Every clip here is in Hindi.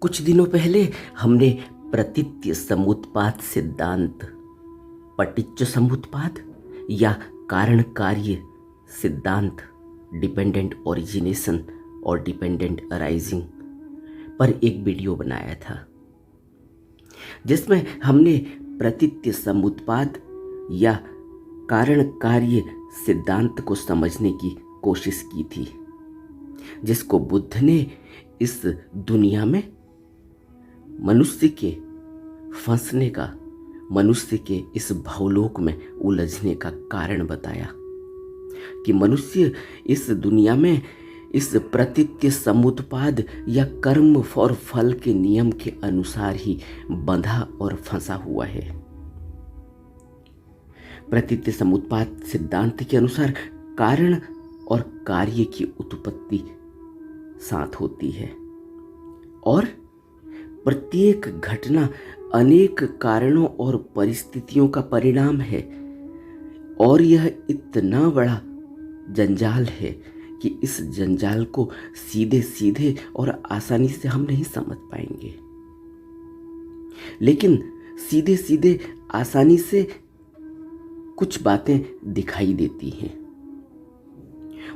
कुछ दिनों पहले हमने प्रतीत्य समुत्पाद सिद्धांत, पटिच्च समुत्पाद या कारण कार्य सिद्धांत, डिपेंडेंट ओरिजिनेशन और डिपेंडेंट अराइजिंग पर एक वीडियो बनाया था, जिसमें हमने प्रतीत्य समुत्पाद या कारण कार्य सिद्धांत को समझने की कोशिश की थी, जिसको बुद्ध ने इस दुनिया में मनुष्य के फंसने का, मनुष्य के इस भवलोक में उलझने का कारण बताया कि मनुष्य इस दुनिया में इस प्रतीत्य समुत्पाद या कर्म और फल के नियम के अनुसार ही बंधा और फंसा हुआ है। प्रतीत्य समुत्पाद सिद्धांत के अनुसार कारण और कार्य की उत्पत्ति साथ होती है और प्रत्येक घटना अनेक कारणों और परिस्थितियों का परिणाम है, और यह इतना बड़ा जंजाल है कि इस जंजाल को सीधे सीधे और आसानी से हम नहीं समझ पाएंगे, लेकिन सीधे सीधे आसानी से कुछ बातें दिखाई देती हैं।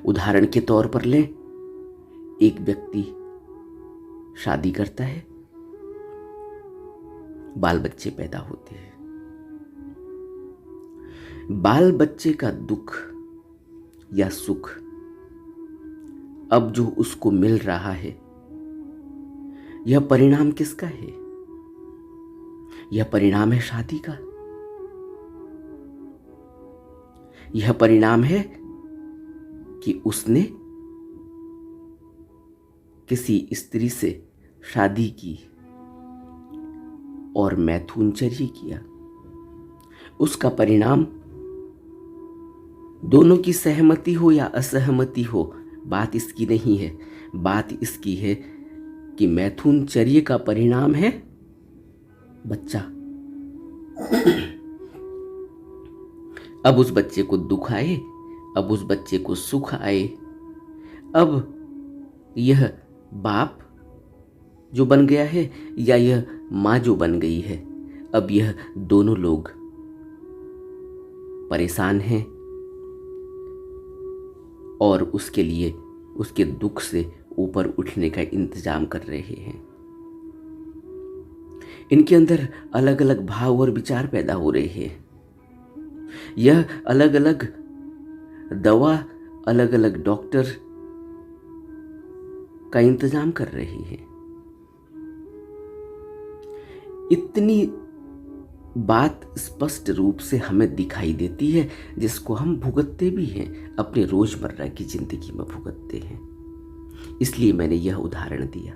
उदाहरण के तौर पर लें, एक व्यक्ति शादी करता है, बाल बच्चे पैदा होते हैं। बाल बच्चे का दुख या सुख अब जो उसको मिल रहा है, यह परिणाम किसका है? यह परिणाम है शादी का। यह परिणाम है कि उसने किसी स्त्री से शादी की और मैथुनचर्या किया। उसका परिणाम, दोनों की सहमति हो या असहमति हो, बात इसकी नहीं है। बात इसकी है कि मैथुनचर्या का परिणाम है बच्चा। अब उस बच्चे को दुख आए, अब उस बच्चे को सुख आए। अब यह बाप जो बन गया है या यह माँ जो बन गई है, अब यह दोनों लोग परेशान हैं और उसके लिए, उसके दुख से ऊपर उठने का इंतजाम कर रहे हैं। इनके अंदर अलग अलग भाव और विचार पैदा हो रहे हैं। यह अलग अलग दवा, अलग अलग डॉक्टर का इंतजाम कर रहे हैं। इतनी बात स्पष्ट रूप से हमें दिखाई देती है, जिसको हम भुगतते भी हैं, अपने रोजमर्रा की जिंदगी में भुगतते हैं। इसलिए मैंने यह उदाहरण दिया।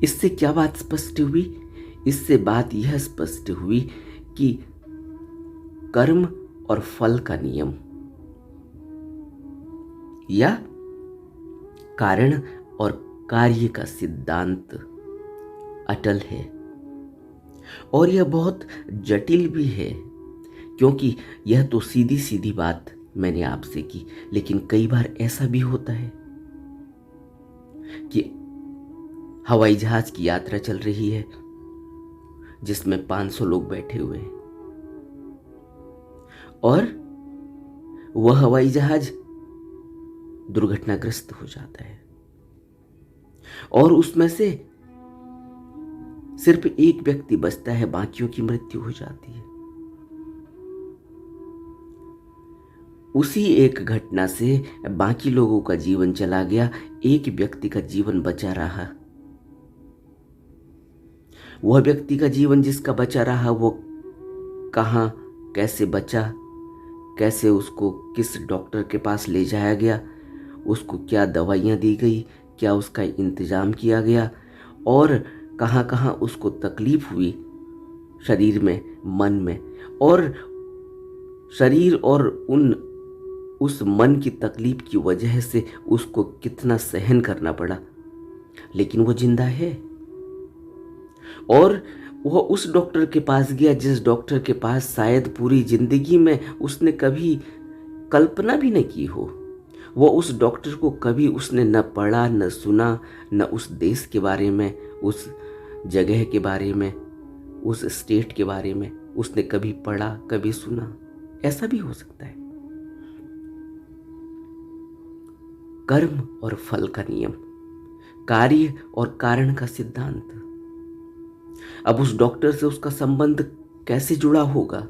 इससे क्या बात स्पष्ट हुई? इससे बात यह स्पष्ट हुई कि कर्म और फल का नियम या कारण और कार्य का सिद्धांत अटल है, और यह बहुत जटिल भी है, क्योंकि यह तो सीधी सीधी बात मैंने आपसे की, लेकिन कई बार ऐसा भी होता है कि हवाई जहाज की यात्रा चल रही है, जिसमें 500 लोग बैठे हुए हैं, और वह हवाई जहाज दुर्घटनाग्रस्त हो जाता है, और उसमें से सिर्फ एक व्यक्ति बचता है, बाकियों की मृत्यु हो जाती है। उसी एक घटना से बाकी लोगों का जीवन चला गया, एक व्यक्ति का जीवन बचा रहा। वह व्यक्ति का जीवन जिसका बचा रहा, वो कहाँ, कैसे बचा, कैसे उसको किस डॉक्टर के पास ले जाया गया, उसको क्या दवाइयाँ दी गई, क्या उसका इंतजाम किया गया, और कहाँ कहाँ उसको तकलीफ हुई शरीर में, मन में, और शरीर और उस मन की तकलीफ की वजह से उसको कितना सहन करना पड़ा, लेकिन वो जिंदा है। और वह उस डॉक्टर के पास गया जिस डॉक्टर के पास शायद पूरी जिंदगी में उसने कभी कल्पना भी न की हो। वो उस डॉक्टर को कभी उसने न पढ़ा, न सुना, न उस देश के बारे में उस जगह के बारे में, उस स्टेट के बारे में उसने कभी पढ़ा, कभी सुना। ऐसा भी हो सकता है। कर्म और फल का नियम, कार्य और कारण का सिद्धांत। अब उस डॉक्टर से उसका संबंध कैसे जुड़ा होगा,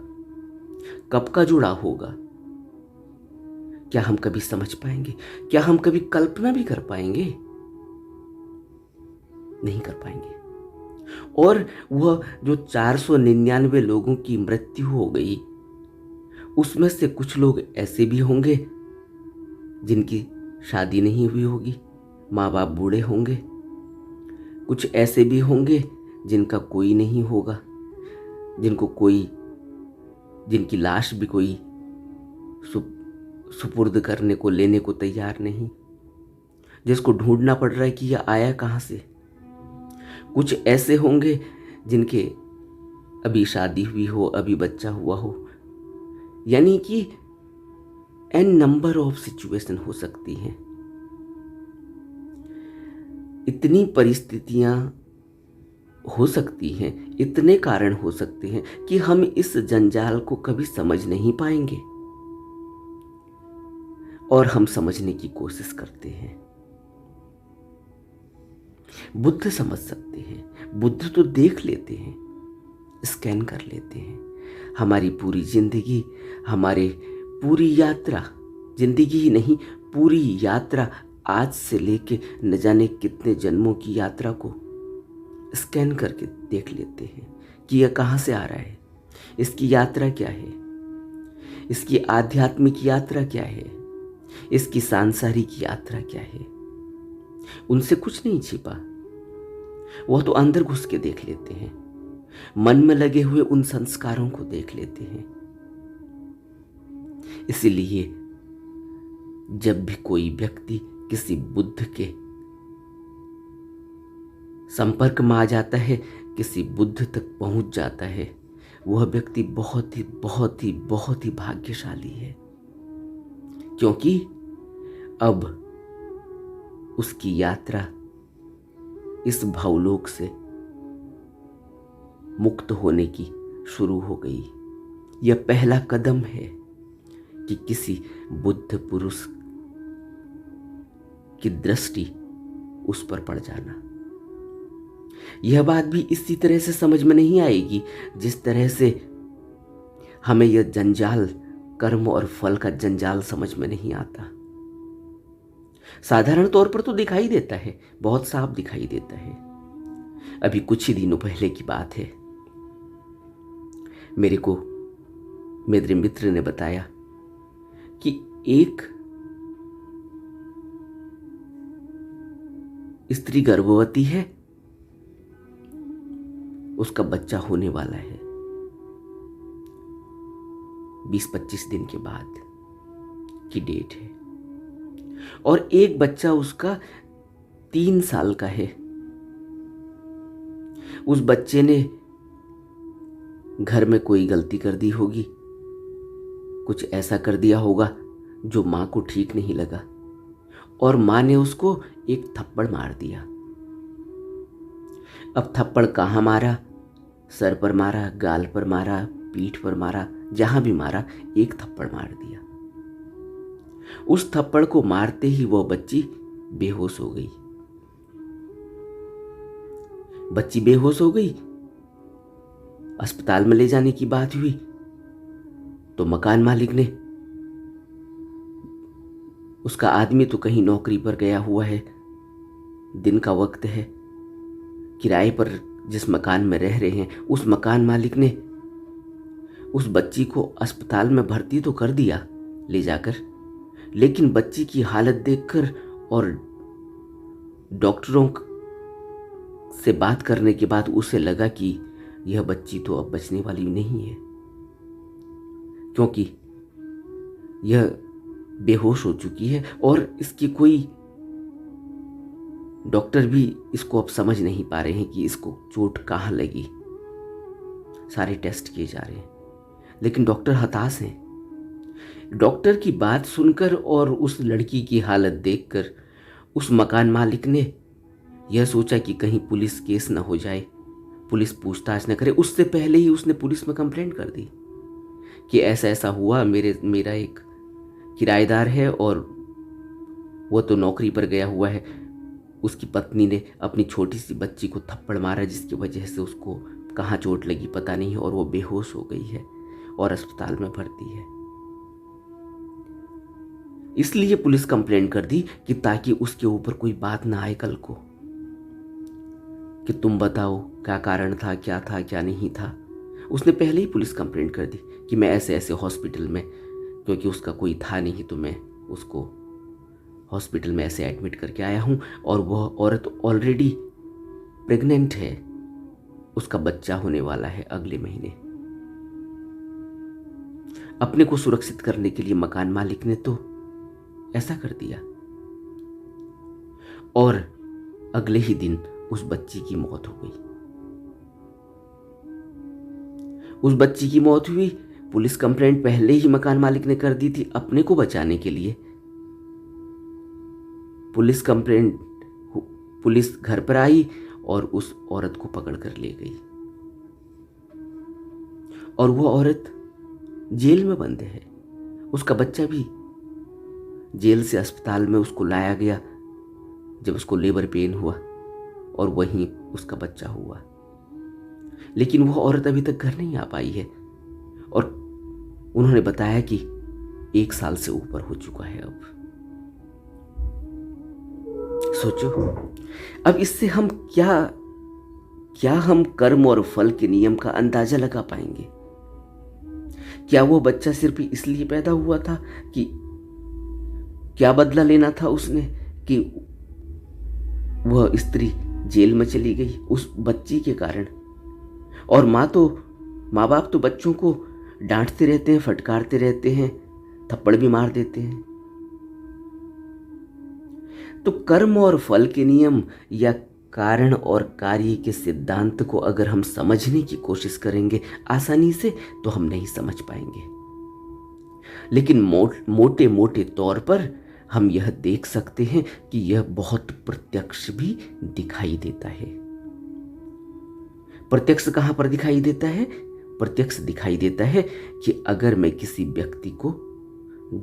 कब का जुड़ा होगा, क्या हम कभी समझ पाएंगे? क्या हम कभी कल्पना भी कर पाएंगे? नहीं कर पाएंगे। और वह जो 499 लोगों की मृत्यु हो गई, उसमें से कुछ लोग ऐसे भी होंगे जिनकी शादी नहीं हुई होगी, माँ बाप बूढ़े होंगे। कुछ ऐसे भी होंगे जिनका कोई नहीं होगा, जिनकी लाश भी कोई सुपुर्द करने को, लेने को तैयार नहीं, जिसको ढूंढना पड़ रहा है कि यह आया कहाँ से। कुछ ऐसे होंगे जिनके अभी शादी हुई हो, अभी बच्चा हुआ हो। यानी कि एन नंबर ऑफ सिचुएशन हो सकती हैं। इतनी परिस्थितियां हो सकती हैं, इतने कारण हो सकते हैं कि हम इस जंजाल को कभी समझ नहीं पाएंगे, और हम समझने की कोशिश करते हैं। बुद्ध समझ सकते हैं, बुद्ध तो देख लेते हैं, स्कैन कर लेते हैं। हमारी पूरी जिंदगी, हमारे पूरी यात्रा, जिंदगी ही नहीं पूरी यात्रा, आज से लेके न जाने कितने जन्मों की यात्रा को स्कैन करके देख लेते हैं कि यह कहाँ से आ रहा है, इसकी यात्रा क्या है, इसकी आध्यात्मिक यात्रा क्या है, इसकी सांसारिक यात्रा क्या है। उनसे कुछ नहीं छिपा, वह तो अंदर घुस के देख लेते हैं, मन में लगे हुए उन संस्कारों को देख लेते हैं। इसीलिए जब भी कोई व्यक्ति किसी बुद्ध के संपर्क में आ जाता है, किसी बुद्ध तक पहुंच जाता है, वह व्यक्ति बहुत ही बहुत ही बहुत ही भाग्यशाली है, क्योंकि अब उसकी यात्रा इस भवलोक से मुक्त होने की शुरू हो गई। यह पहला कदम है कि किसी बुद्ध पुरुष की दृष्टि उस पर पड़ जाना। यह बात भी इसी तरह से समझ में नहीं आएगी जिस तरह से हमें यह जंजाल, कर्म और फल का जंजाल समझ में नहीं आता। साधारण तौर पर तो दिखाई देता है, बहुत साफ दिखाई देता है। अभी कुछ ही दिनों पहले की बात है, मेरे मित्र ने बताया कि एक स्त्री गर्भवती है, उसका बच्चा होने वाला है 20-25 दिन के बाद की डेट है, और एक बच्चा उसका 3 साल का है। उस बच्चे ने घर में कोई गलती कर दी होगी, कुछ ऐसा कर दिया होगा जो माँ को ठीक नहीं लगा, और माँ ने उसको एक थप्पड़ मार दिया। अब थप्पड़ कहाँ मारा? सर पर मारा, गाल पर मारा, पीठ पर मारा, जहां भी मारा एक थप्पड़ मार दिया। उस थप्पड़ को मारते ही वह बच्ची बेहोश हो गई। बच्ची बेहोश हो गई, अस्पताल में ले जाने की बात हुई तो मकान मालिक ने, उसका आदमी तो कहीं नौकरी पर गया हुआ है, दिन का वक्त है, किराए पर जिस मकान में रह रहे हैं उस मकान मालिक ने उस बच्ची को अस्पताल में भर्ती तो कर दिया ले जाकर, लेकिन बच्ची की हालत देखकर और डॉक्टरों से बात करने के बाद उसे लगा कि यह बच्ची तो अब बचने वाली नहीं है, क्योंकि यह बेहोश हो चुकी है और इसकी कोई डॉक्टर भी इसको अब समझ नहीं पा रहे हैं कि इसको चोट कहाँ लगी। सारे टेस्ट किए जा रहे हैं, लेकिन डॉक्टर हताश हैं। डॉक्टर की बात सुनकर और उस लड़की की हालत देखकर उस मकान मालिक ने यह सोचा कि कहीं पुलिस केस न हो जाए, पुलिस पूछताछ न करे। उससे पहले ही उसने पुलिस में कंप्लेंट कर दी कि ऐसा ऐसा हुआ, मेरा एक किराएदार है और वो तो नौकरी पर गया हुआ है, उसकी पत्नी ने अपनी छोटी सी बच्ची को थप्पड़ मारा जिसकी वजह से उसको कहाँ चोट लगी पता नहीं है और वो बेहोश हो गई है और अस्पताल में भर्ती है। इसलिए पुलिस कंप्लेंट कर दी कि ताकि उसके ऊपर कोई बात ना आए कल को कि तुम बताओ क्या कारण था, क्या था क्या नहीं था। उसने पहले ही पुलिस कंप्लेंट कर दी कि मैं ऐसे ऐसे हॉस्पिटल में, क्योंकि उसका कोई था नहीं तो मैं उसको हॉस्पिटल में ऐसे एडमिट करके आया हूँ और वह औरत ऑलरेडी प्रेग्नेंट है, उसका बच्चा होने वाला है अगले महीने। अपने को सुरक्षित करने के लिए मकान मालिक ने तो ऐसा कर दिया और अगले ही दिन उस बच्ची की मौत हो गई। उस बच्ची की मौत हुई, पुलिस कंप्लेंट पहले ही मकान मालिक ने कर दी थी अपने को बचाने के लिए। पुलिस घर पर आई और उस औरत को पकड़ कर ले गई और वो औरत जेल में बंद है। उसका बच्चा भी जेल से अस्पताल में उसको लाया गया जब उसको लेबर पेन हुआ और वहीं उसका बच्चा हुआ। लेकिन वह औरत अभी तक घर नहीं आ पाई है और उन्होंने बताया कि 1 साल से ऊपर हो चुका है। अब सोचो, अब इससे हम क्या हम कर्म और फल के नियम का अंदाजा लगा पाएंगे? क्या वो बच्चा सिर्फ इसलिए पैदा हुआ था कि क्या बदला लेना था उसने कि वह स्त्री जेल में चली गई उस बच्ची के कारण? और माँ बाप तो बच्चों को डांटते रहते हैं, फटकारते रहते हैं, थप्पड़ भी मार देते हैं। तो कर्म और फल के नियम या कारण और कार्य के सिद्धांत को अगर हम समझने की कोशिश करेंगे आसानी से तो हम नहीं समझ पाएंगे। लेकिन मोटे मोटे तौर पर हम यह देख सकते हैं कि यह बहुत प्रत्यक्ष भी दिखाई देता है। प्रत्यक्ष कहां पर दिखाई देता है? प्रत्यक्ष दिखाई देता है कि अगर मैं किसी व्यक्ति को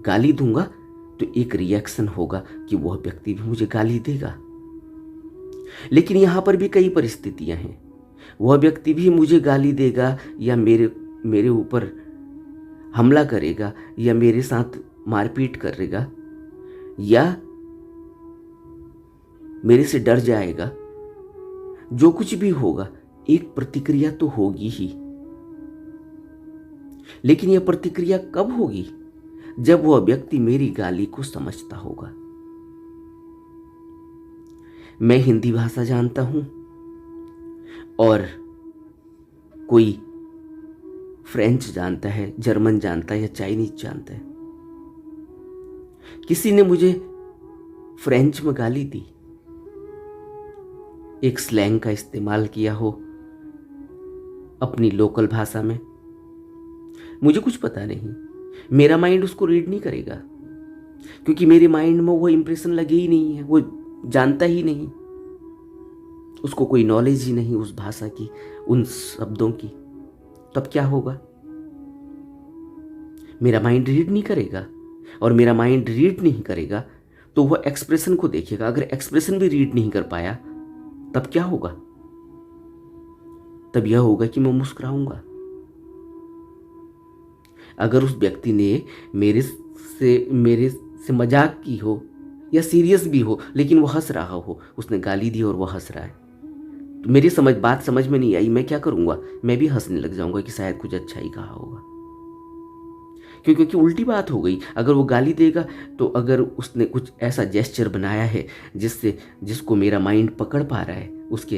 गाली दूंगा तो एक रिएक्शन होगा कि वह व्यक्ति भी मुझे गाली देगा। लेकिन यहां पर भी कई परिस्थितियां हैं, वह व्यक्ति भी मुझे गाली देगा या मेरे ऊपर हमला करेगा या मेरे साथ मारपीट करेगा या मेरे से डर जाएगा। जो कुछ भी होगा एक प्रतिक्रिया तो होगी ही। लेकिन यह प्रतिक्रिया कब होगी? जब वह व्यक्ति मेरी गाली को समझता होगा। मैं हिंदी भाषा जानता हूं और कोई फ्रेंच जानता है, जर्मन जानता है या चाइनीज जानता है। किसी ने मुझे फ्रेंच में गाली दी, एक स्लैंग का इस्तेमाल किया हो अपनी लोकल भाषा में, मुझे कुछ पता नहीं, मेरा माइंड उसको रीड नहीं करेगा क्योंकि मेरे माइंड में वो इंप्रेशन लगे ही नहीं है, वो जानता ही नहीं, उसको कोई नॉलेज ही नहीं उस भाषा की, उन शब्दों की। तब क्या होगा? मेरा माइंड रीड नहीं करेगा और मेरा माइंड रीड नहीं करेगा तो वह एक्सप्रेशन को देखेगा। अगर एक्सप्रेशन भी रीड नहीं कर पाया तब क्या होगा? तब यह होगा कि मैं मुस्कुराऊंगा। अगर उस व्यक्ति ने मेरे से मजाक की हो या सीरियस भी हो लेकिन वो हंस रहा हो, उसने गाली दी और वो हंस रहा है, तो मेरी बात समझ में नहीं आई, मैं क्या करूंगा? मैं भी हंसने लग जाऊंगा कि शायद कुछ अच्छा ही कहा होगा। क्योंकि उल्टी बात हो गई। अगर वो गाली देगा तो अगर उसने कुछ ऐसा जेस्चर बनाया है जिसको मेरा माइंड पकड़ पा रहा है, उसके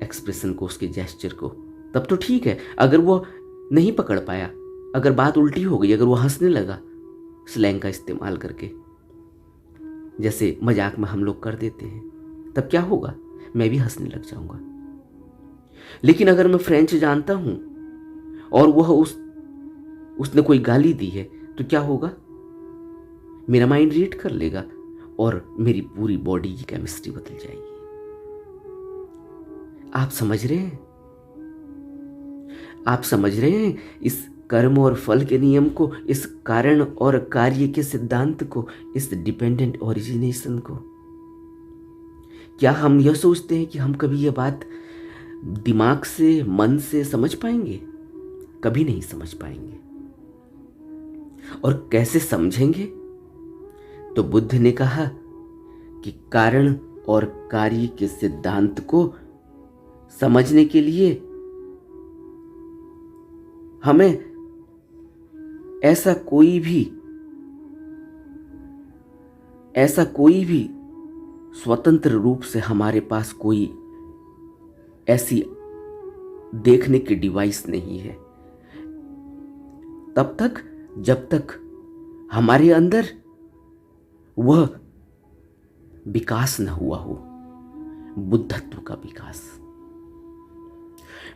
एक्सप्रेशन को, उसके जेस्चर को, तब तो ठीक है। अगर वो नहीं पकड़ पाया, अगर बात उल्टी हो गई, अगर वो हंसने लगा स्लैंग का इस्तेमाल करके, जैसे मजाक में हम लोग कर देते हैं, तब क्या होगा? मैं भी हंसने लग जाऊंगा। लेकिन अगर मैं फ्रेंच जानता हूं और वह उसने कोई गाली दी है तो क्या होगा? मेरा माइंड रीड कर लेगा और मेरी पूरी बॉडी की केमिस्ट्री बदल जाएगी। आप समझ रहे हैं? आप समझ रहे हैं इस कर्म और फल के नियम को, इस कारण और कार्य के सिद्धांत को, इस डिपेंडेंट ओरिजिनेशन को? क्या हम यह सोचते हैं कि हम कभी यह बात दिमाग से, मन से समझ पाएंगे? कभी नहीं समझ पाएंगे। और कैसे समझेंगे? तो बुद्ध ने कहा कि कारण और कार्य के सिद्धांत को समझने के लिए हमें ऐसा कोई भी स्वतंत्र रूप से हमारे पास कोई ऐसी देखने की डिवाइस नहीं है तब तक जब तक हमारे अंदर वह विकास न हुआ हो, बुद्धत्व का विकास।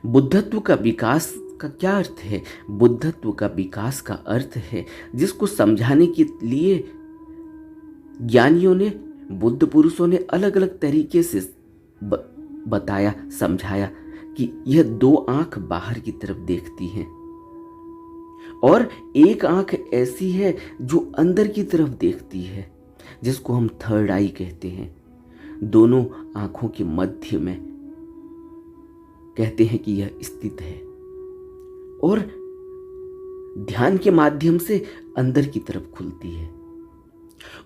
बुद्धत्व का विकास का क्या अर्थ है? बुद्धत्व का विकास का अर्थ है जिसको समझाने के लिए ज्ञानियों ने, बुद्ध पुरुषों ने अलग अलग तरीके से बताया, समझाया कि यह दो आंख बाहर की तरफ देखती हैं और एक आंख ऐसी है जो अंदर की तरफ देखती है, जिसको हम थर्ड आई कहते हैं। दोनों आंखों के मध्य में कहते हैं कि यह स्थित है और ध्यान के माध्यम से अंदर की तरफ खुलती है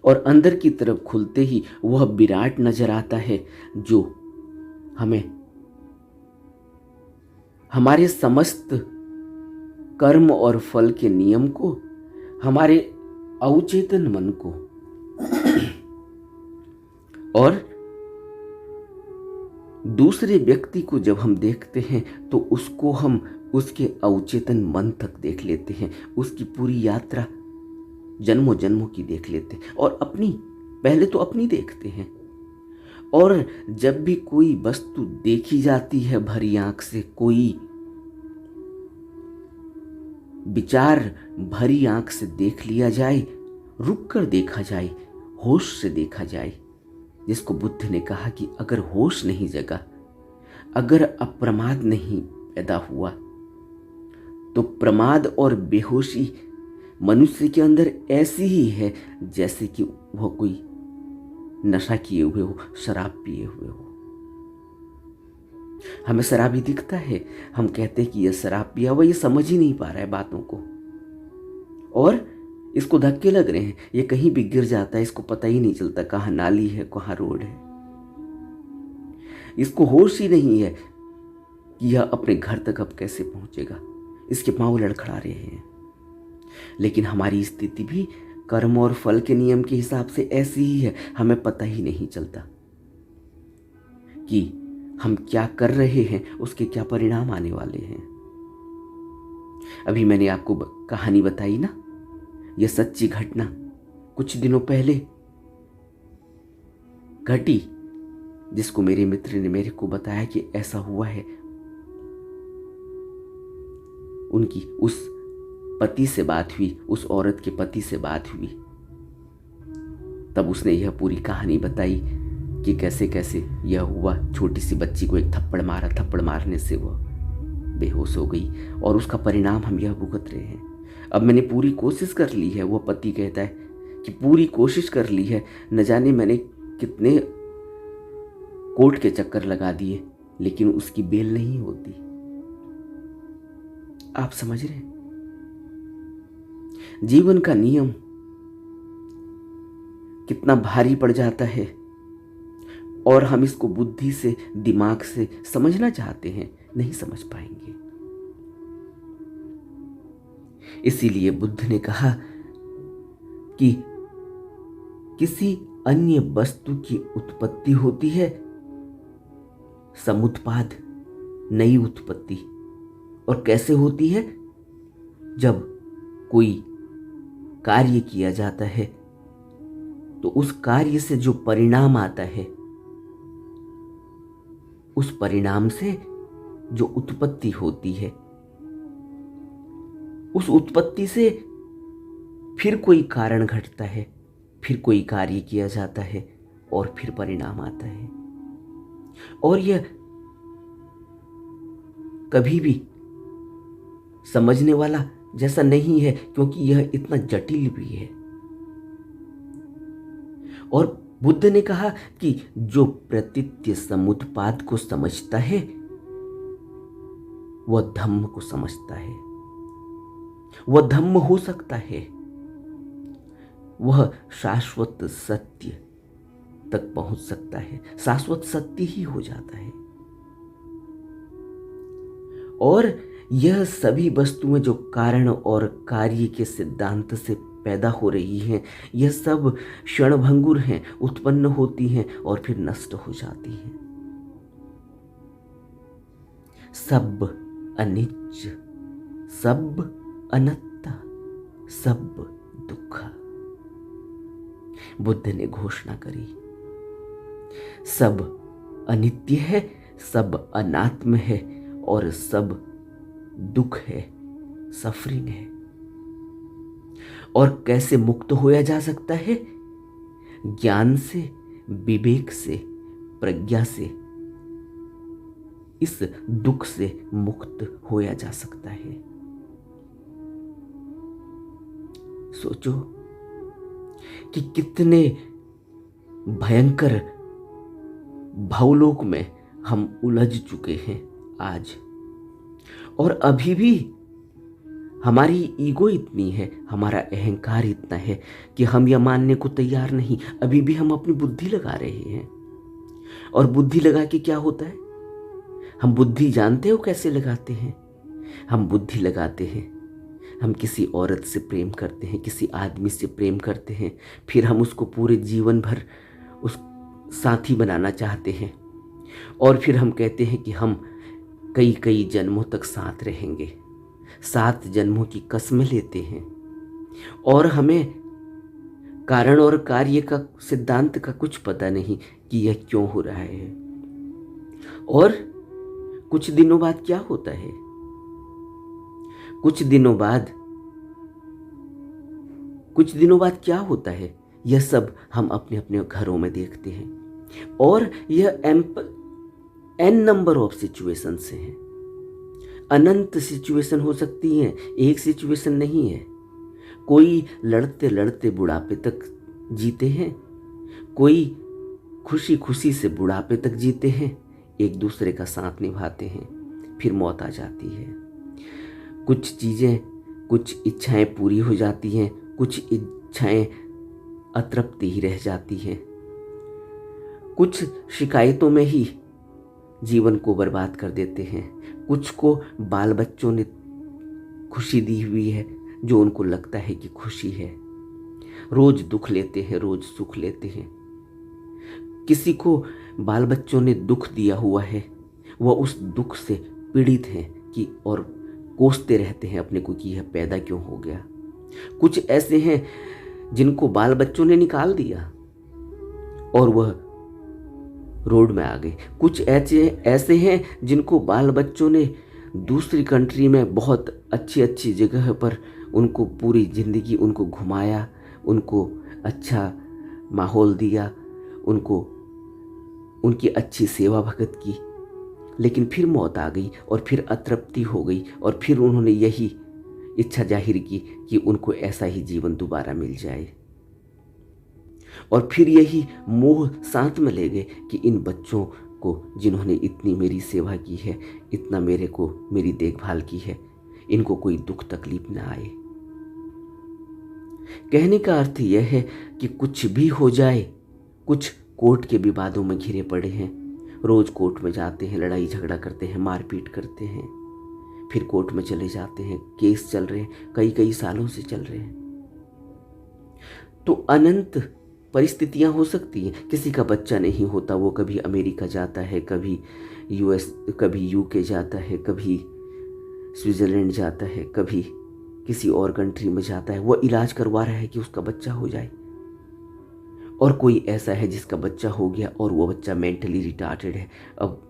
और अंदर की तरफ खुलते ही वह विराट नजर आता है जो हमें हमारे समस्त कर्म और फल के नियम को, हमारे अवचेतन मन को और दूसरे व्यक्ति को जब हम देखते हैं तो उसको हम उसके अवचेतन मन तक देख लेते हैं, उसकी पूरी यात्रा जन्मों जन्मों की देख लेते हैं और पहले तो अपनी देखते हैं। और जब भी कोई वस्तु देखी जाती है भरी आंख से, कोई विचार भरी आंख से देख लिया जाए, रुक कर देखा जाए, होश से देखा जाए, जिसको बुद्ध ने कहा कि अगर होश नहीं जगा, अगर अप्रमाद नहीं पैदा हुआ, तो प्रमाद और बेहोशी मनुष्य के अंदर ऐसी ही है जैसे कि वह कोई नशा किए हुए हो, शराब पिए हुए हो। हमें शराबी दिखता है, हम कहते हैं कि यह शराब पिया हुआ, ये समझ ही नहीं पा रहा है बातों को और इसको धक्के लग रहे हैं, ये कहीं भी गिर जाता है, इसको पता ही नहीं चलता कहाँ नाली है, कहाँ रोड है। इसको होश ही नहीं है कि यह अपने घर तक अब कैसे पहुंचेगा, इसके पांव लड़खड़ा रहे हैं। लेकिन हमारी स्थिति भी कर्म और फल के नियम के हिसाब से ऐसी ही है, हमें पता ही नहीं चलता कि हम क्या कर रहे हैं, उसके क्या परिणाम आने वाले हैं। अभी मैंने आपको कहानी बताई ना, यह सच्ची घटना कुछ दिनों पहले घटी, जिसको मेरे मित्र ने मेरे को बताया कि ऐसा हुआ है। उनकी उस पति से बात हुई, उस औरत के पति से बात हुई, तब उसने यह पूरी कहानी बताई कि कैसे कैसे यह हुआ। छोटी सी बच्ची को एक थप्पड़ मारा, थप्पड़ मारने से वह बेहोश हो गई और उसका परिणाम हम यह भुगत रहे हैं। अब मैंने पूरी कोशिश कर ली है, वह पति कहता है कि पूरी कोशिश कर ली है, न जाने मैंने कितने कोर्ट के चक्कर लगा दिए, लेकिन उसकी बेल नहीं होती। आप समझ रहे हैं? जीवन का नियम कितना भारी पड़ जाता है और हम इसको बुद्धि से, दिमाग से समझना चाहते हैं, नहीं समझ पाएंगे। इसीलिए बुद्ध ने कहा कि किसी अन्य वस्तु की उत्पत्ति होती है समुत्पाद, नई उत्पत्ति। और कैसे होती है? जब कोई कार्य किया जाता है तो उस कार्य से जो परिणाम आता है, उस परिणाम से जो उत्पत्ति होती है, उस उत्पत्ति से फिर कोई कारण घटता है, फिर कोई कार्य किया जाता है और फिर परिणाम आता है। और यह कभी भी समझने वाला जैसा नहीं है, क्योंकि यह इतना जटिल भी है। और बुद्ध ने कहा कि जो प्रतीत्य समुत्पाद को समझता है वह धम्म को समझता है, वह धम्म हो सकता है, वह शाश्वत सत्य तक पहुंच सकता है, शाश्वत सत्य ही हो जाता है। और यह सभी वस्तुएं जो कारण और कार्य के सिद्धांत से पैदा हो रही हैं, यह सब क्षणभंगुर हैं, उत्पन्न होती हैं और फिर नष्ट हो जाती हैं। सब अनित्य, सब अनत्ता, सब दुख, बुद्ध ने घोषणा करी। सब अनित्य है, सब अनात्म है और सब दुख है, सफरिंग है। और कैसे मुक्त होया जा सकता है? ज्ञान से, विवेक से, प्रज्ञा से इस दुख से मुक्त होया जा सकता है। सोचो कि कितने भयंकर भावलोक में हम उलझ चुके हैं आज, और अभी भी हमारी ईगो इतनी है, हमारा अहंकार इतना है कि हम यह मानने को तैयार नहीं। अभी भी हम अपनी बुद्धि लगा रहे हैं। और बुद्धि लगा के क्या होता है? हम बुद्धि जानते हो कैसे लगाते हैं? हम बुद्धि लगाते हैं, हम किसी औरत से प्रेम करते हैं, किसी आदमी से प्रेम करते हैं, फिर हम उसको पूरे जीवन भर उस साथी बनाना चाहते हैं, और फिर हम कहते हैं कि हम कई कई जन्मों तक साथ रहेंगे, 7 जन्मों की कसमें लेते हैं, और हमें कारण और कार्य का सिद्धांत का कुछ पता नहीं कि यह क्यों हो रहा है। और कुछ दिनों बाद क्या होता है? कुछ दिनों बाद क्या होता है? यह सब हम अपने अपने घरों में देखते हैं, और यह एन नंबर ऑफ सिचुएशन से हैं। अनंत सिचुएशन हो सकती हैं, एक सिचुएशन नहीं है। कोई लड़ते लड़ते बुढ़ापे तक जीते हैं, कोई खुशी खुशी से बुढ़ापे तक जीते हैं, एक दूसरे का साथ निभाते हैं, फिर मौत आ जाती है। कुछ चीज़ें, कुछ इच्छाएं पूरी हो जाती हैं, कुछ इच्छाएं अतृप्ति ही रह जाती हैं। कुछ शिकायतों में ही जीवन को बर्बाद कर देते हैं, कुछ को बाल बच्चों ने खुशी दी हुई है जो उनको लगता है कि खुशी है। रोज दुख लेते हैं, रोज सुख लेते हैं। किसी को बाल बच्चों ने दुख दिया हुआ है, वह उस दुख से पीड़ित हैं कि और कोसते रहते हैं अपने को कि यह पैदा क्यों हो गया। कुछ ऐसे हैं जिनको बाल बच्चों ने निकाल दिया और वह रोड में आ गए। कुछ ऐसे हैं जिनको बाल बच्चों ने दूसरी कंट्री में बहुत अच्छी अच्छी जगह पर उनको पूरी ज़िंदगी उनको घुमाया, उनको अच्छा माहौल दिया, उनको उनकी अच्छी सेवा भगत की, लेकिन फिर मौत आ गई और फिर अतृप्ति हो गई, और फिर उन्होंने यही इच्छा जाहिर की कि उनको ऐसा ही जीवन दोबारा मिल जाए, और फिर यही मोह साथ में ले गए कि इन बच्चों को जिन्होंने इतनी मेरी सेवा की है, इतना मेरे को मेरी देखभाल की है, इनको कोई दुख तकलीफ ना आए। कहने का अर्थ यह है कि कुछ भी हो जाए, कुछ कोर्ट के विवादों में घिरे पड़े हैं, रोज कोर्ट में जाते हैं, लड़ाई झगड़ा करते हैं, मारपीट करते हैं, फिर कोर्ट में चले जाते हैं, केस चल रहे हैं, कई कई सालों से चल रहे हैं। तो अनंत परिस्थितियां हो सकती हैं। किसी का बच्चा नहीं होता, वो कभी अमेरिका जाता है, कभी यूएस, कभी यूके जाता है, कभी स्विट्जरलैंड जाता है, कभी किसी और कंट्री में जाता है, वो इलाज करवा रहा है कि उसका बच्चा हो जाए। और कोई ऐसा है जिसका बच्चा हो गया और वो बच्चा मेंटली रिटार्टेड है, अब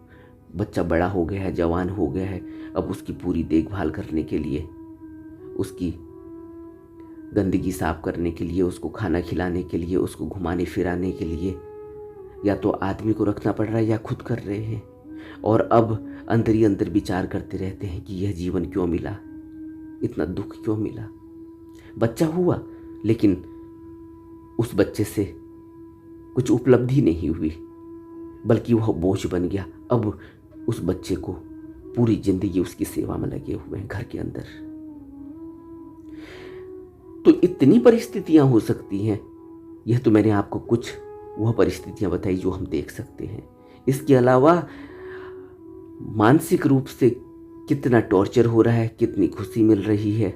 बच्चा बड़ा हो गया है, जवान हो गया है, अब उसकी पूरी देखभाल करने के लिए, उसकी गंदगी साफ करने के लिए, उसको खाना खिलाने के लिए, उसको घुमाने फिराने के लिए या तो आदमी को रखना पड़ रहा है या खुद कर रहे हैं। और अब अंदर ही अंदर विचार करते रहते हैं कि यह जीवन क्यों मिला, इतना दुख क्यों मिला। बच्चा हुआ लेकिन उस बच्चे से कुछ उपलब्धि नहीं हुई, बल्कि वह बोझ बन गया। अब उस बच्चे को पूरी जिंदगी उसकी सेवा में लगे हुए हैं घर के अंदर। तो इतनी परिस्थितियां हो सकती हैं। यह तो मैंने आपको कुछ वह परिस्थितियां बताई जो हम देख सकते हैं। इसके अलावा मानसिक रूप से कितना टॉर्चर हो रहा है, कितनी खुशी मिल रही है।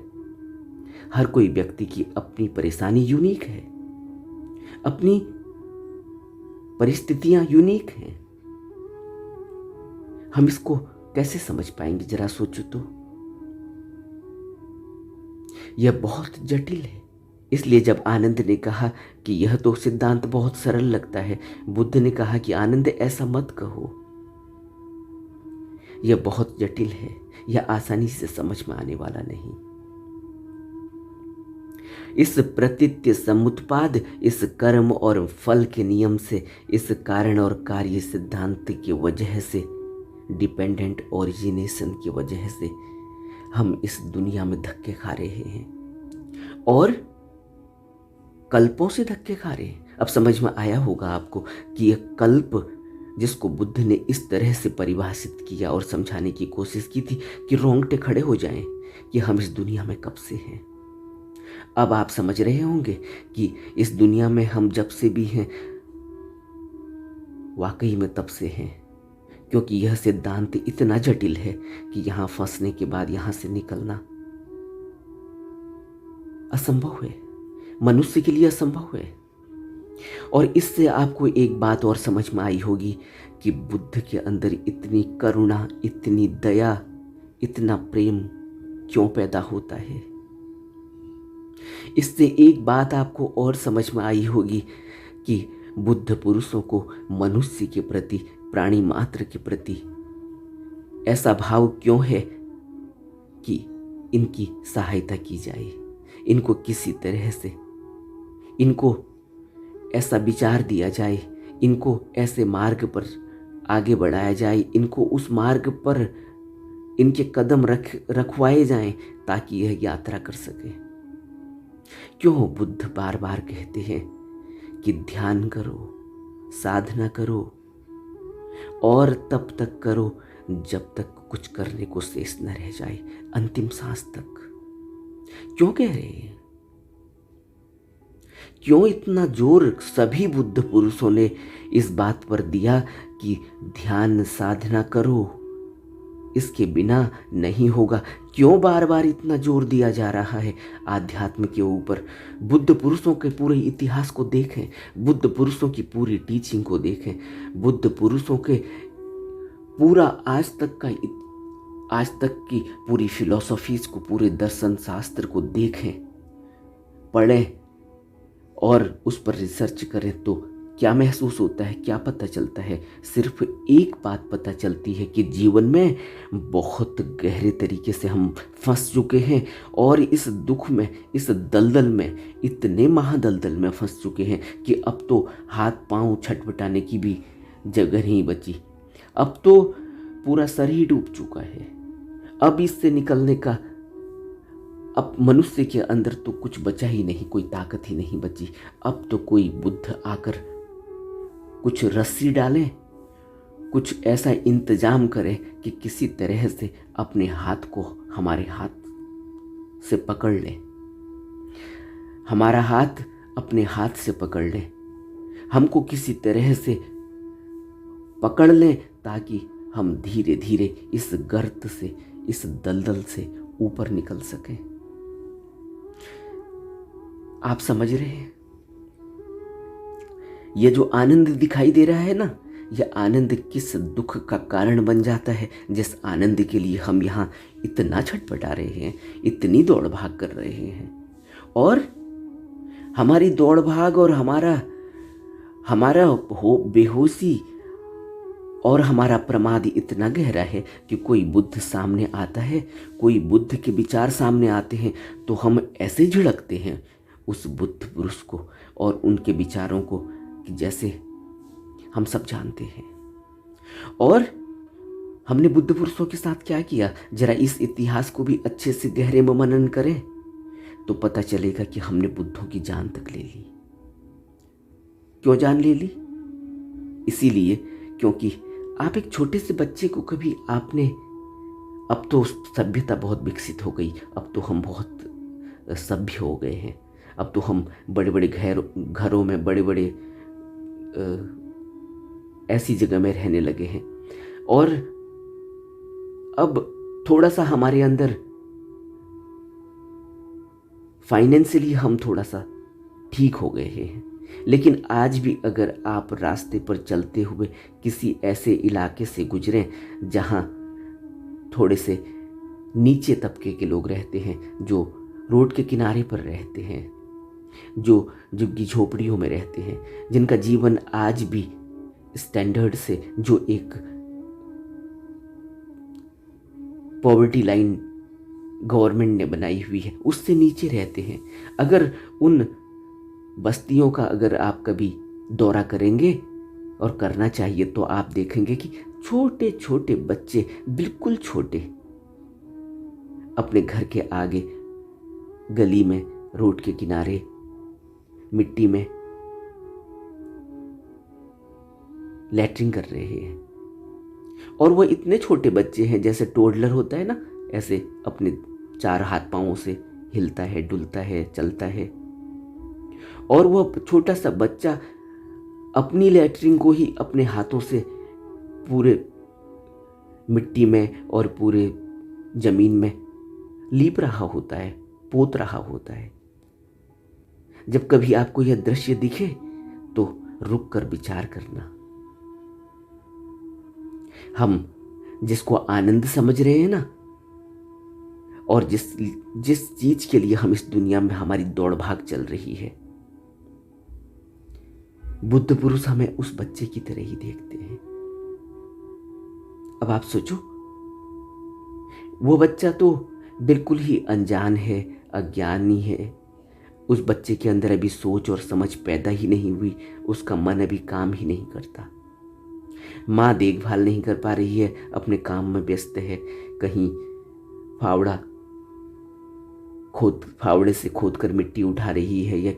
हर कोई व्यक्ति की अपनी परेशानी यूनिक है, अपनी परिस्थितियां यूनिक हैं। हम इसको कैसे समझ पाएंगे, जरा सोचो तो। यह बहुत जटिल है। इसलिए जब आनंद ने कहा कि यह तो सिद्धांत बहुत सरल लगता है, बुद्ध ने कहा कि आनंद ऐसा मत कहो, यह बहुत जटिल है, यह आसानी से समझ में आने वाला नहीं। इस प्रतीत्य समुत्पाद, इस कर्म और फल के नियम से, इस कारण और कार्य सिद्धांत की वजह से, डिपेंडेंट ओरिजिनेशन की वजह से हम इस दुनिया में धक्के खा रहे हैं और कल्पों से धक्के खा रहे हैं। अब समझ में आया होगा आपको कि यह कल्प जिसको बुद्ध ने इस तरह से परिभाषित किया और समझाने की कोशिश की थी कि रोंगटे खड़े हो जाएं कि हम इस दुनिया में कब से हैं। अब आप समझ रहे होंगे कि इस दुनिया में हम जब से भी हैं वाकई में तब से हैं, क्योंकि यह सिद्धांत इतना जटिल है कि यहां फंसने के बाद यहां से निकलना असंभव है, मनुष्य के लिए असंभव है। और इससे आपको एक बात और समझ में आई होगी कि बुद्ध के अंदर इतनी करुणा, इतनी दया, इतना प्रेम क्यों पैदा होता है। इससे एक बात आपको और समझ में आई होगी कि बुद्ध पुरुषों को मनुष्य के प्रति, प्राणी मात्र के प्रति ऐसा भाव क्यों है कि इनकी सहायता की जाए, इनको किसी तरह से, इनको ऐसा विचार दिया जाए, इनको ऐसे मार्ग पर आगे बढ़ाया जाए, इनको उस मार्ग पर इनके कदम रखवाए जाएं ताकि यह यात्रा कर सके। क्यों बुद्ध बार बार कहते हैं कि ध्यान करो, साधना करो और तब तक करो जब तक कुछ करने को शेष न रह जाए, अंतिम सांस तक। क्यों कह रहे हैं? क्यों इतना जोर सभी बुद्ध पुरुषों ने इस बात पर दिया कि ध्यान साधना करो, इसके बिना नहीं होगा? क्यों बार बार इतना जोर दिया जा रहा है आध्यात्म के ऊपर? बुद्ध पुरुषों के पूरे इतिहास को देखें, बुद्ध पुरुषों की पूरी टीचिंग को देखें, बुद्ध पुरुषों के पूरा आज तक की पूरी फिलॉसफीज को, पूरे दर्शन शास्त्र को देखें, पढ़ें और उस पर रिसर्च करें तो क्या महसूस होता है, क्या पता चलता है? सिर्फ एक बात पता चलती है कि जीवन में बहुत गहरे तरीके से हम फंस चुके हैं और इस दुख में, इस दलदल में, इतने महादलदल में फंस चुके हैं कि अब तो हाथ पांव छटपटाने की भी जगह नहीं बची। अब तो पूरा शरीर ही डूब चुका है। अब इससे निकलने का अब मनुष्य के अंदर तो कुछ बचा ही नहीं, कोई ताकत ही नहीं बची। अब तो कोई बुद्ध आकर कुछ रस्सी डालें, कुछ ऐसा इंतजाम करें कि किसी तरह से अपने हाथ को हमारे हाथ से पकड़ लें, हमारा हाथ अपने हाथ से पकड़ लें, हमको किसी तरह से पकड़ लें ताकि हम धीरे धीरे इस गर्त से, इस दलदल से ऊपर निकल सकें। आप समझ रहे हैं? ये जो आनंद दिखाई दे रहा है ना, यह आनंद किस दुख का कारण बन जाता है, जिस आनंद के लिए हम यहाँ इतना छटपटा रहे हैं, इतनी दौड़ भाग कर रहे हैं। और हमारी दौड़ भाग और हमारा बेहोशी और हमारा प्रमाद इतना गहरा है कि कोई बुद्ध सामने आता है, कोई बुद्ध के विचार सामने आते हैं तो हम ऐसे झिड़कते हैं उस बुद्ध पुरुष को और उनके विचारों को कि जैसे हम सब जानते हैं। और हमने बुद्ध पुरुषों के साथ क्या किया, जरा इस इतिहास को भी अच्छे से गहरे में मनन करें तो पता चलेगा कि हमने बुद्धों की जान तक ले ली। क्यों जान ले ली? इसीलिए क्योंकि आप एक छोटे से बच्चे को कभी आपने, अब तो सभ्यता बहुत विकसित हो गई, अब तो हम बहुत सभ्य हो गए हैं, अब तो हम बड़े बड़े घरों में बड़े बड़े ऐसी जगह में रहने लगे हैं, और अब थोड़ा सा हमारे अंदर फाइनेंशियली हम थोड़ा सा ठीक हो गए हैं। लेकिन आज भी अगर आप रास्ते पर चलते हुए किसी ऐसे इलाके से गुजरें जहां थोड़े से नीचे तबके के लोग रहते हैं, जो रोड के किनारे पर रहते हैं, जो झुग्गी झोपड़ियों में रहते हैं, जिनका जीवन आज भी स्टैंडर्ड से, जो एक पॉवर्टी लाइन गवर्नमेंट ने बनाई हुई है उससे नीचे रहते हैं, अगर उन बस्तियों का अगर आप कभी दौरा करेंगे, और करना चाहिए, तो आप देखेंगे कि छोटे छोटे बच्चे, बिल्कुल छोटे, अपने घर के आगे गली में, रोड के किनारे, मिट्टी में लैट्रिन कर रहे हैं। और वो इतने छोटे बच्चे हैं, जैसे टोडलर होता है ना, ऐसे अपने 4 हाथ पांवों से हिलता है, डुलता है, चलता है। और वो छोटा सा बच्चा अपनी लैट्रिन को ही अपने हाथों से पूरे मिट्टी में और पूरे जमीन में लीप रहा होता है, पोत रहा होता है। जब कभी आपको यह दृश्य दिखे तो रुक कर विचार करना। हम जिसको आनंद समझ रहे हैं ना, और जिस चीज के लिए हम इस दुनिया में हमारी दौड़ भाग चल रही है, बुद्ध पुरुष हमें उस बच्चे की तरह ही देखते हैं। अब आप सोचो, वो बच्चा तो बिल्कुल ही अनजान है, अज्ञानी है, उस बच्चे के अंदर अभी सोच और समझ पैदा ही नहीं हुई, उसका मन अभी काम ही नहीं करता। माँ देखभाल नहीं कर पा रही है, अपने काम में व्यस्त है, कहीं फावड़े से खोद कर मिट्टी उठा रही है, या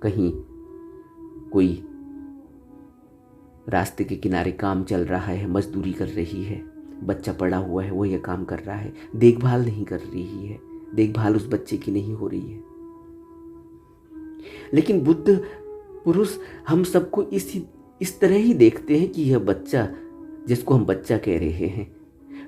कहीं कोई रास्ते के किनारे काम चल रहा है, मजदूरी कर रही है। बच्चा पड़ा हुआ है, वो ये काम कर रहा है, देखभाल नहीं कर रही है, देखभाल उस बच्चे की नहीं हो रही है। लेकिन बुद्ध पुरुष हम सबको इस तरह ही देखते हैं कि यह बच्चा, जिसको हम बच्चा कह रहे हैं,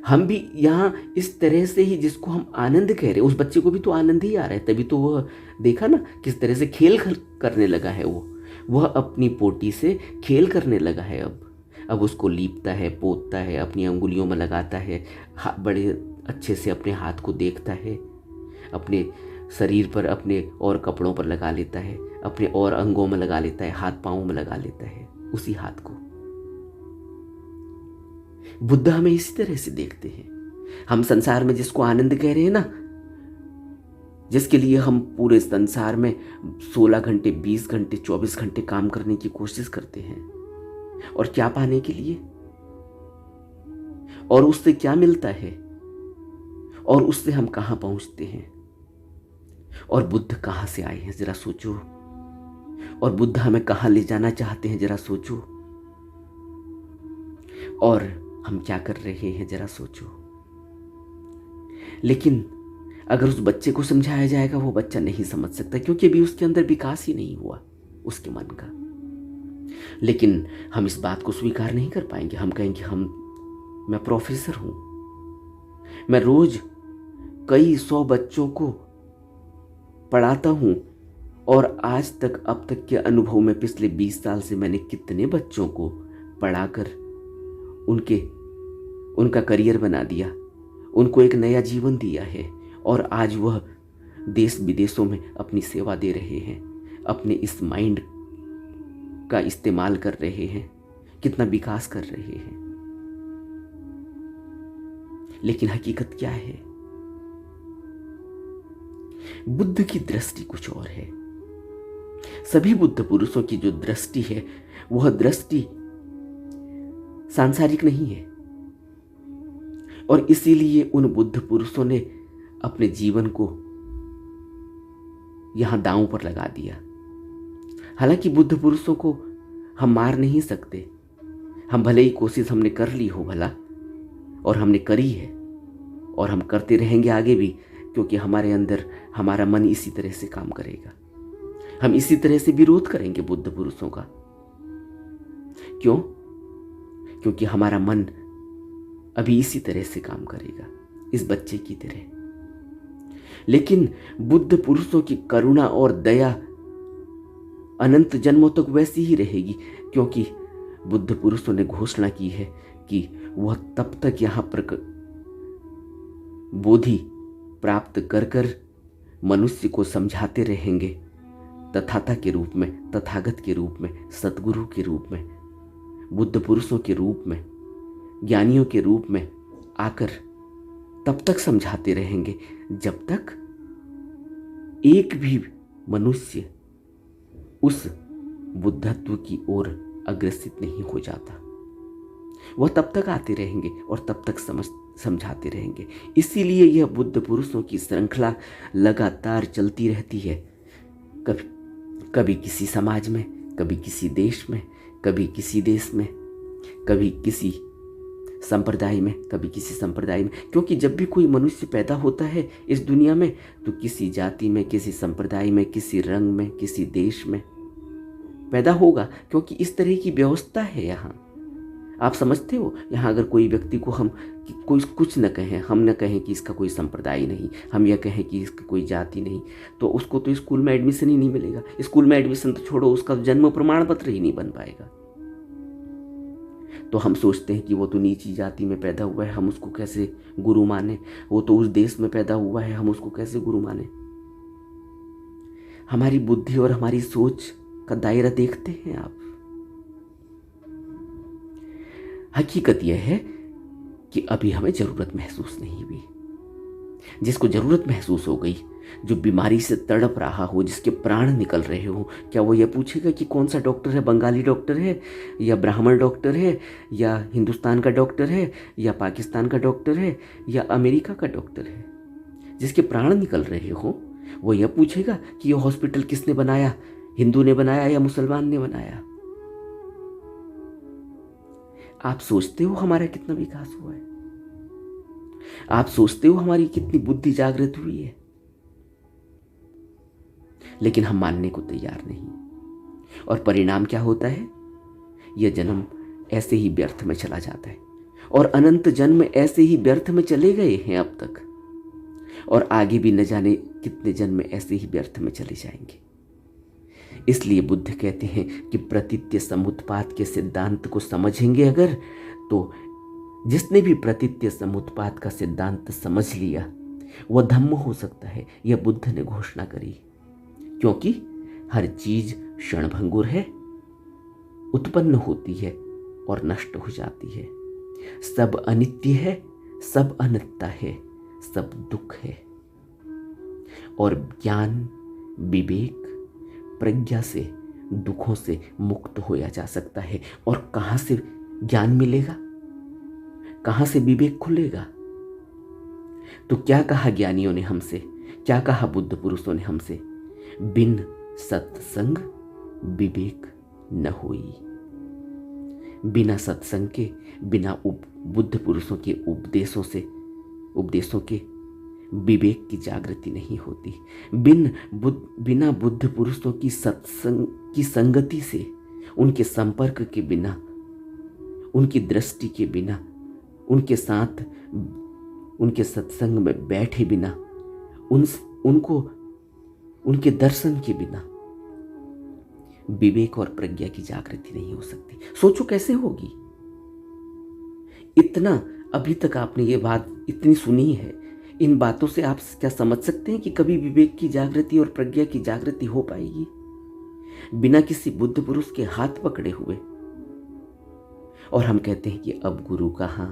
हम भी यहाँ इस तरह से ही, जिसको हम आनंद कह रहे हैं, उस बच्चे को भी तो आनंद ही आ रहा है। तभी तो वह, देखा ना किस तरह से खेल करने लगा है, वह अपनी पोटी से खेल करने लगा है। अब उसको लीपता है, पोतता है, अपनी अंगुलियों में लगाता है, बड़े अच्छे से अपने हाथ को देखता है, अपने शरीर पर, अपने और कपड़ों पर लगा लेता है, अपने और अंगों में लगा लेता है, हाथ पांवों में लगा लेता है उसी हाथ को। बुद्ध हमें इसी तरह से देखते हैं। हम संसार में जिसको आनंद कह रहे हैं ना, जिसके लिए हम पूरे संसार में 16 घंटे, 20 घंटे, 24 घंटे काम करने की कोशिश करते हैं, और क्या पाने के लिए, और उससे क्या मिलता है, और उससे हम कहां पहुंचते हैं, और बुद्ध कहां से आए हैं, जरा सोचो। और बुद्ध हमें कहां ले जाना चाहते हैं, जरा सोचो। और हम क्या कर रहे हैं, जरा सोचो। लेकिन अगर उस बच्चे को समझाया जाएगा, वो बच्चा नहीं समझ सकता, क्योंकि अभी उसके अंदर विकास ही नहीं हुआ उसके मन का। लेकिन हम इस बात को स्वीकार नहीं कर पाएंगे। हम कहेंगे मैं प्रोफेसर हूं, मैं रोज कई 100 बच्चों को पढ़ाता हूं, और आज तक, अब तक के अनुभव में, पिछले 20 साल से मैंने कितने बच्चों को पढ़ाकर उनका करियर बना दिया, उनको एक नया जीवन दिया है, और आज वह देश विदेशों में अपनी सेवा दे रहे हैं, अपने इस माइंड का इस्तेमाल कर रहे हैं, कितना विकास कर रहे हैं। लेकिन हकीकत क्या है? बुद्ध की दृष्टि कुछ और है। सभी बुद्ध पुरुषों की जो दृष्टि है, वह दृष्टि सांसारिक नहीं है, और इसीलिए उन बुद्ध पुरुषों ने अपने जीवन को यहां दांव पर लगा दिया। हालांकि बुद्ध पुरुषों को हम मार नहीं सकते, हम भले ही कोशिश हमने कर ली हो भला, और हमने करी है और हम करते रहेंगे आगे भी, क्योंकि हमारे अंदर हमारा मन इसी तरह से काम करेगा। हम इसी तरह से विरोध करेंगे बुद्ध पुरुषों का। क्यों? क्योंकि हमारा मन अभी इसी तरह से काम करेगा, इस बच्चे की तरह। लेकिन बुद्ध पुरुषों की करुणा और दया अनंत जन्मों तक वैसी ही रहेगी, क्योंकि बुद्ध पुरुषों ने घोषणा की है कि वह तब तक यहां पर बोधि प्राप्त कर कर मनुष्य को समझाते रहेंगे, तथाता के रूप में, तथागत के रूप में, सतगुरु के रूप में, बुद्ध पुरुषों के रूप में, ज्ञानियों के रूप में आकर तब तक समझाते रहेंगे जब तक एक भी मनुष्य उस बुद्धत्व की ओर अग्रसित नहीं हो जाता। वह तब तक आते रहेंगे और तब तक समझाते रहेंगे। इसीलिए यह बुद्ध पुरुषों की श्रृंखला लगातार चलती रहती है। कभी किसी समाज में, कभी किसी देश में, कभी किसी देश में, कभी किसी संप्रदाय में, कभी किसी संप्रदाय में। क्योंकि जब भी कोई मनुष्य पैदा होता है इस दुनिया में, तो किसी जाति में, किसी संप्रदाय में, किसी रंग में, किसी देश में पैदा होगा, क्योंकि इस तरह की व्यवस्था है यहाँ। आप समझते हो, यहाँ अगर कोई व्यक्ति को हम कोई कुछ न कहें, हम न कहें कि इसका कोई संप्रदाय नहीं, हम यह कहें कि इसका कोई जाति नहीं, तो उसको तो स्कूल में एडमिशन ही नहीं मिलेगा। स्कूल में एडमिशन तो छोड़ो, उसका जन्म प्रमाण पत्र ही नहीं बन पाएगा। तो हम सोचते हैं कि वो तो नीची जाति में पैदा हुआ है, हम उसको कैसे गुरु माने। वो तो उस देश में पैदा हुआ है, हम उसको कैसे गुरु माने। हमारी बुद्धि और हमारी सोच का दायरा देखते हैं आप। हकीकत यह है कि अभी हमें जरूरत महसूस नहीं हुई। जिसको जरूरत महसूस हो गई, जो बीमारी से तड़प रहा हो, जिसके प्राण निकल रहे हो, क्या वो यह पूछेगा कि कौन सा डॉक्टर है, बंगाली डॉक्टर है या ब्राह्मण डॉक्टर है या हिंदुस्तान का डॉक्टर है या पाकिस्तान का डॉक्टर है या अमेरिका का डॉक्टर है? जिसके प्राण निकल रहे हो वो यह पूछेगा कि यह हॉस्पिटल किसने बनाया, हिंदू ने बनाया या मुसलमान ने बनाया? आप सोचते हो हमारा कितना विकास हुआ है? आप सोचते हो हमारी कितनी बुद्धि जागृत हुई है? लेकिन हम मानने को तैयार नहीं। और परिणाम क्या होता है? यह जन्म ऐसे ही व्यर्थ में चला जाता है, और अनंत जन्म ऐसे ही व्यर्थ में चले गए हैं अब तक, और आगे भी न जाने कितने जन्म ऐसे ही व्यर्थ में चले जाएंगे। इसलिए बुद्ध कहते हैं कि प्रतीत्य समुत्पाद के सिद्धांत को समझेंगे अगर, तो जिसने भी प्रतीत्य समुत्पाद का सिद्धांत समझ लिया वह धम्म हो सकता है। यह बुद्ध ने घोषणा करी, क्योंकि हर चीज क्षणभंगुर है, उत्पन्न होती है और नष्ट हो जाती है। सब अनित्य है, सब अनित्य है, सब दुख है। और ज्ञान, विवेक, प्रज्ञा से दुखों से मुक्त होया जा सकता है। और कहां से ज्ञान मिलेगा, कहां से विवेक खुलेगा? तो क्या कहा ज्ञानियों ने हमसे, क्या कहा बुद्ध पुरुषों ने हमसे? बिन सत्संग विवेक न होई। बिना सत्संग के, बिना बुद्ध पुरुषों के उपदेशों के विवेक की जागृति नहीं होती। बिना बुद्ध पुरुषों की सत्संग की संगति से, उनके संपर्क के बिना, उनकी दृष्टि के बिना, उनके साथ उनके सत्संग में बैठे बिना, उनके दर्शन के बिना विवेक और प्रज्ञा की जागृति नहीं हो सकती। सोचो कैसे होगी? इतना अभी तक आपने ये बात इतनी सुनी है, इन बातों से आप क्या समझ सकते हैं कि कभी विवेक की जागृति और प्रज्ञा की जागृति हो पाएगी बिना किसी बुद्ध पुरुष के हाथ पकड़े हुए? और हम कहते हैं कि अब गुरु कहाँ,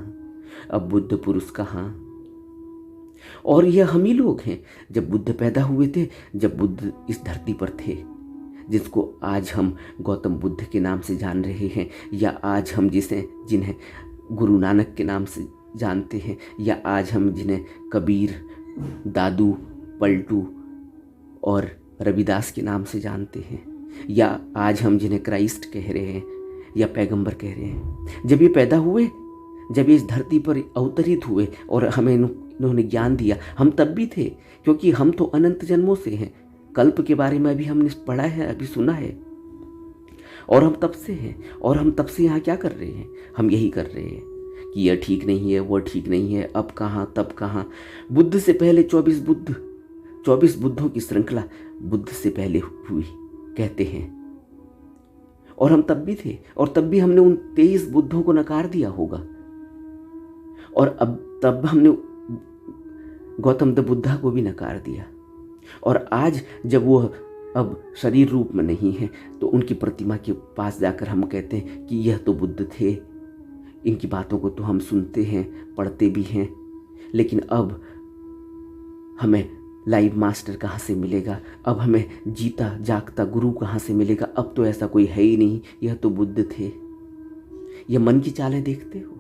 अब बुद्ध पुरुष कहाँ? और यह हम ही लोग हैं। जब बुद्ध पैदा हुए थे, जब बुद्ध इस धरती पर थे, जिसको आज हम गौतम बुद्ध के नाम से जान रहे हैं, या आज हम जिन्हें गुरु नानक के नाम से जानते हैं, या आज हम जिन्हें कबीर, दादू, पलटू और रविदास के नाम से जानते हैं, या आज हम जिन्हें क्राइस्ट कह रहे हैं या पैगंबर कह रहे हैं, जब ये पैदा हुए, जब ये इस धरती पर अवतरित हुए और हमें इन्होंने ज्ञान दिया, हम तब भी थे, क्योंकि हम तो अनंत जन्मों से हैं। कल्प के बारे में अभी हमने पढ़ा है, अभी सुना है, और हम तब से हैं, और हम तब से यहाँ क्या कर रहे हैं? हम यही कर रहे हैं कि यह ठीक नहीं है, वह ठीक नहीं है, अब कहाँ तब कहाँ। बुद्ध से पहले 24 बुद्धों की श्रृंखला बुद्ध से पहले हुई कहते हैं, और हम तब भी थे, और तब भी हमने उन 23 बुद्धों को नकार दिया होगा, और अब तब हमने गौतम द बुद्धा को भी नकार दिया। और आज जब वो अब शरीर रूप में नहीं है, तो उनकी प्रतिमा के पास जाकर हम कहते हैं कि यह तो बुद्ध थे, इनकी बातों को तो हम सुनते हैं, पढ़ते भी हैं, लेकिन अब हमें लाइव मास्टर कहाँ से मिलेगा? अब हमें जीता जागता गुरु कहाँ से मिलेगा? अब तो ऐसा कोई है ही नहीं, यह तो बुद्ध थे। यह मन की चालें देखते हो।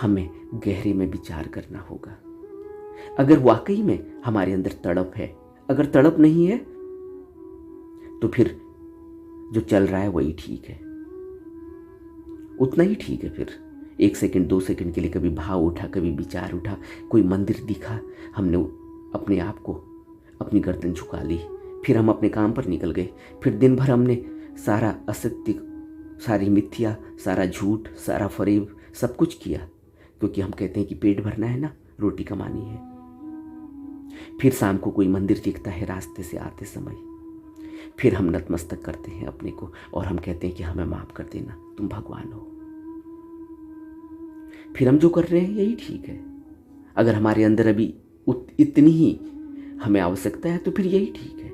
हमें गहरे में विचार करना होगा। अगर वाकई में हमारे अंदर तड़प है, अगर तड़प नहीं है तो फिर जो चल रहा है वही ठीक है, उतना ही ठीक है। फिर 1 सेकंड 2 सेकंड के लिए कभी भाव उठा, कभी विचार उठा, कोई मंदिर दिखा, हमने अपने आप को, अपनी गर्दन झुका ली, फिर हम अपने काम पर निकल गए। फिर दिन भर हमने सारा असत्य, सारी मिथ्या, सारा झूठ, सारा फरेब, सब कुछ किया, क्योंकि हम कहते हैं कि पेट भरना है ना, रोटी कमानी है। फिर शाम को कोई मंदिर दिखता है रास्ते से आते समय, फिर हम नतमस्तक करते हैं अपने को, और हम कहते हैं कि हमें माफ कर देना, तुम भगवान हो। फिर हम जो कर रहे हैं यही ठीक है। अगर हमारे अंदर अभी इतनी ही हमें आवश्यकता है तो फिर यही ठीक है।